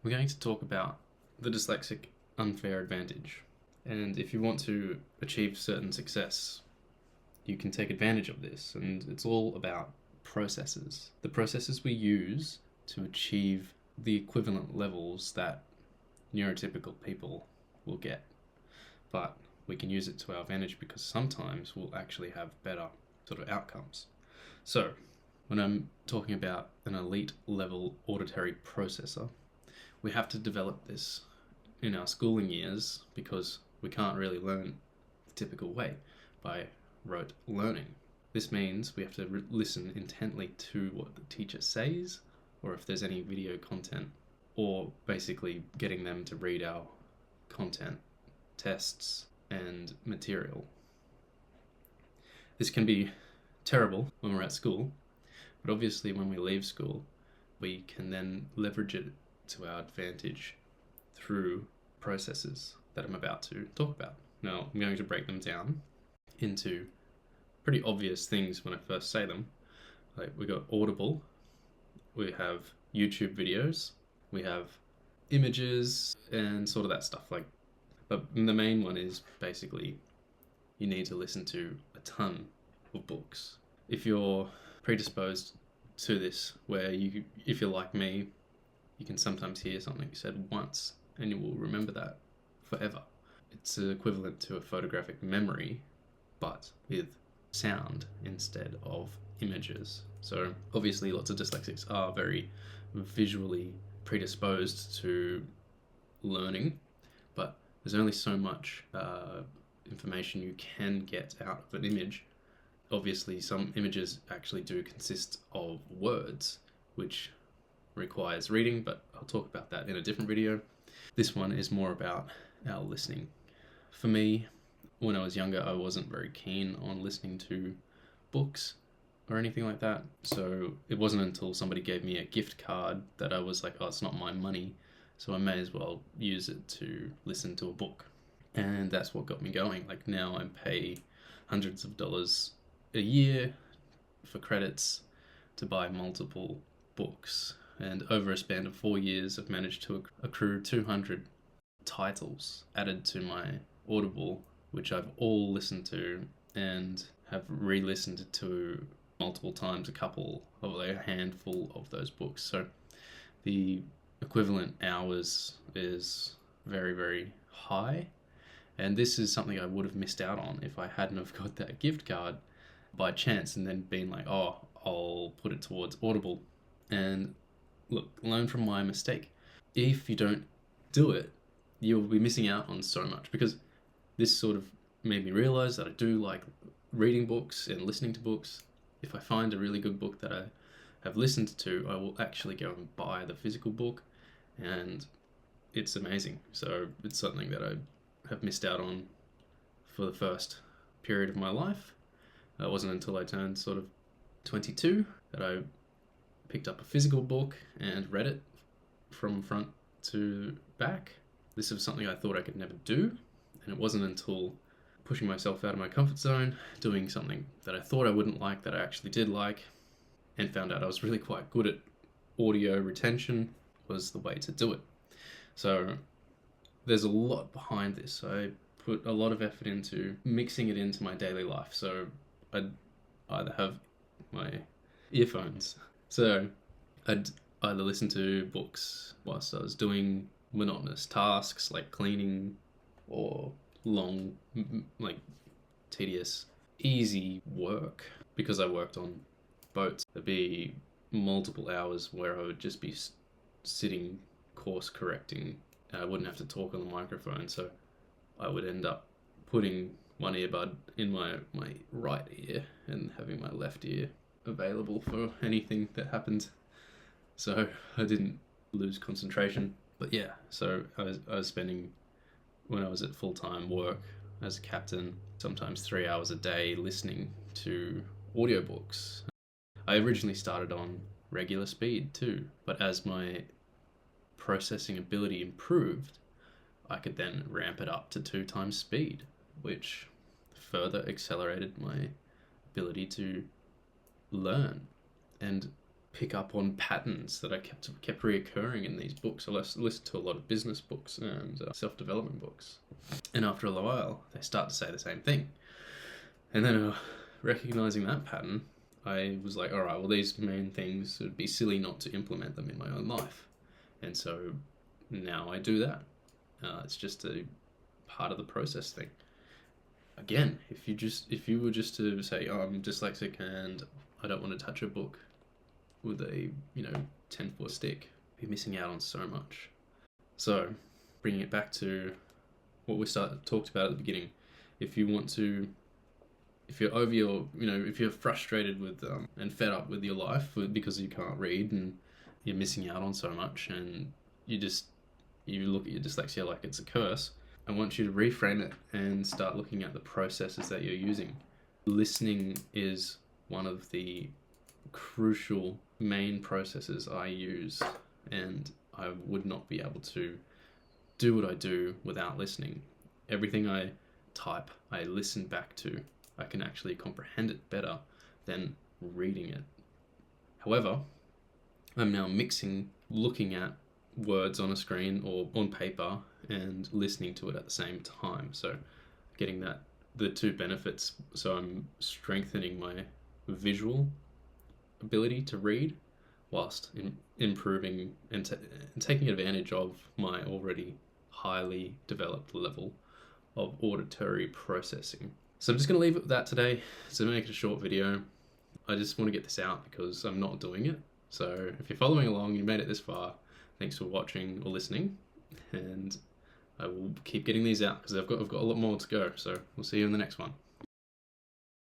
We're going to talk about the dyslexic unfair advantage. And if you want to achieve certain success, you can take advantage of this. And it's all about processes. The processes we use to achieve the equivalent levels that neurotypical people will get. But we can use it to our advantage because sometimes we'll actually have better sort of outcomes. So, when I'm talking about an elite level auditory processor, we have to develop this in our schooling years because we can't really learn the typical way by rote learning. This means we have to listen intently to what the teacher says, or if there's any video content, or basically getting them to read our content, tests, and material. This can be terrible when we're at school, but obviously when we leave school, we can then leverage it to our advantage through processes that I'm about to talk about. Now, I'm going to break them down into pretty obvious things when I first say them. Like, we got Audible, we have YouTube videos, we have images, and sort of that stuff. But the main one is basically you need to listen to a ton of books. If you're predisposed to this, where if you're like me, you can sometimes hear something said once and you will remember that forever. It's equivalent to a photographic memory, but with sound instead of images. So obviously lots of dyslexics are very visually predisposed to learning, but there's only so much information you can get out of an image. Obviously some images actually do consist of words, which requires reading, but I'll talk about that in a different video. This one is more about our listening. For me, when I was younger, I wasn't very keen on listening to books or anything like that. So it wasn't until somebody gave me a gift card that I was like, oh, it's not my money, so I may as well use it to listen to a book. And that's what got me going. Like, now I pay hundreds of dollars a year for credits to buy multiple books. And over a span of 4 years, I've managed to accrue 200 titles added to my Audible, which I've all listened to and have re-listened to multiple times, a handful of those books. So the equivalent hours is very, very high. And this is something I would have missed out on if I hadn't have got that gift card by chance and then been like, oh, I'll put it towards Audible. And look, learn from my mistake. If you don't do it, you'll be missing out on so much, because this sort of made me realize that I do like reading books and listening to books. If I find a really good book that I have listened to, I will actually go and buy the physical book, and it's amazing. So it's something that I have missed out on for the first period of my life. It wasn't until I turned sort of 22 that I picked up a physical book and read it from front to back. This was something I thought I could never do, and it wasn't until pushing myself out of my comfort zone, doing something that I thought I wouldn't like that I actually did like, and found out I was really quite good at audio retention, was the way to do it. So there's a lot behind this. I put a lot of effort into mixing it into my daily life. So I'd either have my earphones. So I'd either listen to books whilst I was doing monotonous tasks like cleaning, or long, like tedious, easy work. Because I worked on boats, there'd be multiple hours where I would just be sitting course correcting, and I wouldn't have to talk on the microphone, so I would end up putting one earbud in my right ear and having my left ear available for anything that happened, so I didn't lose concentration. But yeah, so I was spending, when I was at full-time work as a captain, sometimes 3 hours a day listening to audiobooks. I originally started on regular speed too, but as my processing ability improved, I could then ramp it up to 2 times speed, which further accelerated my ability to learn. And pick up on patterns that I kept reoccurring in these books. I listened to a lot of business books and self-development books, and after a while they start to say the same thing. And then recognizing that pattern, I was like, all right, well, these main things, it would be silly not to implement them in my own life. And so now I do that. It's just a part of the process thing. Again, if you were just to say, oh, I'm dyslexic and I don't want to touch a book with a 10-foot stick, you're missing out on so much. So bringing it back to what we talked about at the beginning, if you're over your, if you're frustrated with and fed up with your life because you can't read and you're missing out on so much, and you look at your dyslexia like it's a curse, I want you to reframe it and start looking at the processes that you're using. Listening is one of the crucial main processes I use, and I would not be able to do what I do without listening. Everything I type, I listen back to. I can actually comprehend it better than reading it. However, I'm now mixing looking at words on a screen or on paper and listening to it at the same time. So getting the two benefits. So I'm strengthening my visual ability to read whilst improving and taking advantage of my already highly developed level of auditory processing. So I'm just going to leave it with that today. So make it a short video. I just want to get this out because I'm not doing it. So if you're following along, you made it this far, thanks for watching or listening. And I will keep getting these out because I've got a lot more to go. So we'll see you in the next one.